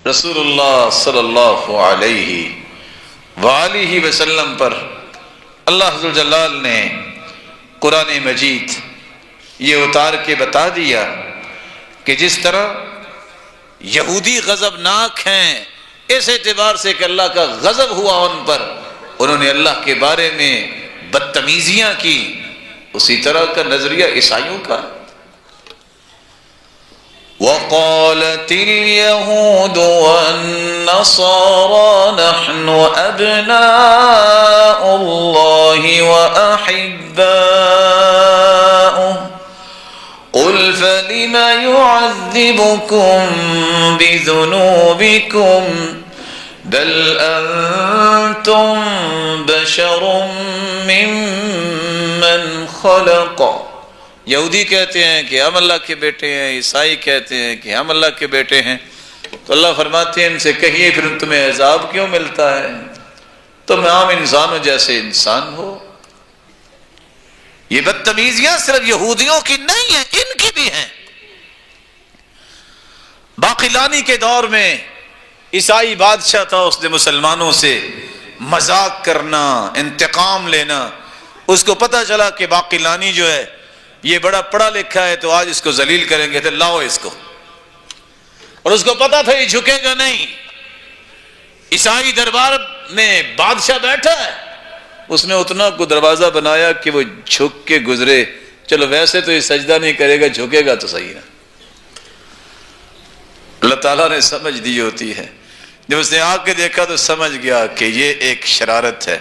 رسول اللہ صلی اللہ علیہ وآلہ وسلم پر اللہ ذو الجلال نے قرآن مجید یہ اتار کے بتا دیا کہ جس طرح یہودی غضبناک ہیں اس اعتبار سے کہ اللہ کا غضب ہوا ان پر، انہوں نے اللہ کے بارے میں بدتمیزیاں کی، اسی طرح کا نظریہ عیسائیوں کا۔ وَقَالَتِ الْيَهُودُ وَالنَّصَارَى نَحْنُ أَبْنَاءُ اللَّهِ وَأَحِبَّاؤُهُ قُلْ فَلِمَ يُعَذِّبُكُم بِذُنُوبِكُمْ بَلْ أَنْتُمْ بَشَرٌ مِّمَّنْ خَلَقَ۔ یہودی کہتے ہیں کہ ہم اللہ کے بیٹے ہیں، عیسائی کہتے ہیں کہ ہم اللہ کے بیٹے ہیں، تو اللہ فرماتے ہیں ان سے کہیے پھر تمہیں عذاب کیوں ملتا ہے؟ تم عام انسانوں جیسے انسان ہو۔ یہ بدتمیزیاں صرف یہودیوں کی نہیں ہیں، ان کی بھی ہیں۔ باقلانی کے دور میں عیسائی بادشاہ تھا، اس نے مسلمانوں سے مذاق کرنا، انتقام لینا۔ اس کو پتہ چلا کہ باقلانی جو ہے یہ بڑا پڑھا لکھا ہے، تو آج اس کو ذلیل کریں گے، تو لاؤ اس کو۔ اور اس کو پتا تھا یہ جھکے گا نہیں۔ عیسائی دربار میں بادشاہ بیٹھا ہے، اس نے اتنا کو دروازہ بنایا کہ وہ جھک کے گزرے۔ چلو ویسے تو یہ سجدہ نہیں کرے گا، جھکے گا تو صحیح نا۔ اللہ تعالیٰ نے سمجھ دی ہوتی ہے، جب اس نے آ کے دیکھا تو سمجھ گیا کہ یہ ایک شرارت ہے۔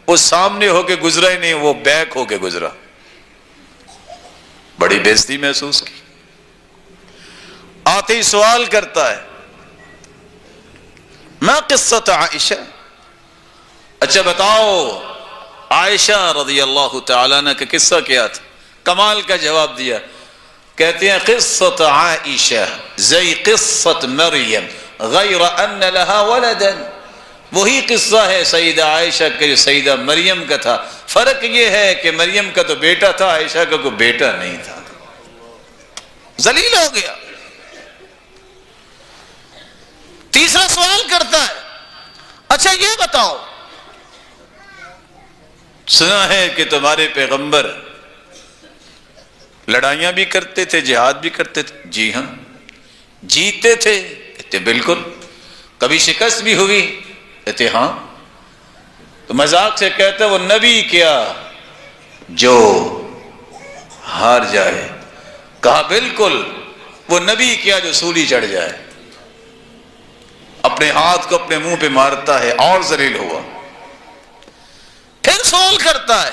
وہ سامنے ہو کے گزرا ہی نہیں، وہ بیک ہو کے گزرا۔ بڑی بےزتی محسوس کی۔ آتے ہی سوال کرتا ہے، ما قصۃ عائشہ، اچھا بتاؤ عائشہ رضی اللہ تعالیٰ عنہ کا قصہ کیا تھا؟ کمال کا جواب دیا، کہتے ہیں قصۃ عائشہ زی قصۃ مریم غیر ان لها ولدا، وہی قصہ ہے سیدہ عائشہ کا جو سیدہ مریم کا تھا، فرق یہ ہے کہ مریم کا تو بیٹا تھا، عائشہ کا کوئی بیٹا نہیں تھا۔ ذلیل ہو گیا۔ تیسرا سوال کرتا ہے، اچھا یہ بتاؤ، سنا ہے کہ تمہارے پیغمبر لڑائیاں بھی کرتے تھے، جہاد بھی کرتے تھے؟ جی ہاں۔ جیتے تھے؟ کہتے بالکل۔ کبھی شکست بھی ہوئی؟ کہتے ہاں۔ تو مذاق سے کہتے وہ نبی کیا جو ہار جائے؟ کہا بالکل، وہ نبی کیا جو سولی چڑھ جائے، اپنے ہاتھ کو اپنے منہ پہ مارتا ہے اور ذلیل ہوا۔ پھر سوال کرتا ہے،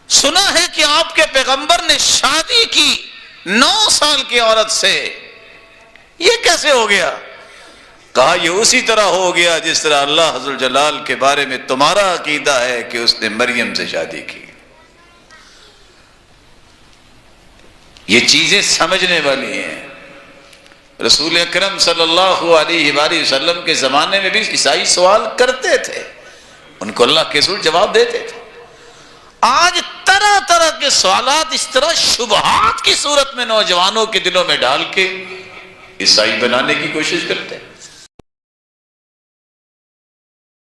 سنا ہے کہ آپ کے پیغمبر نے شادی کی 9 سال کی عورت سے، یہ کیسے ہو گیا؟ کہا یہ اسی طرح ہو گیا جس طرح اللہ ذو الجلال کے بارے میں تمہارا عقیدہ ہے کہ اس نے مریم سے شادی کی۔ یہ چیزیں سمجھنے والی ہیں۔ رسول اکرم صلی اللہ علیہ وآلہ وسلم کے زمانے میں بھی عیسائی سوال کرتے تھے، ان کو اللہ کے رسول جواب دیتے تھے۔ آج طرح طرح کے سوالات اس طرح شبہات کی صورت میں نوجوانوں کے دلوں میں ڈال کے عیسائی بنانے کی کوشش کرتے ہیں۔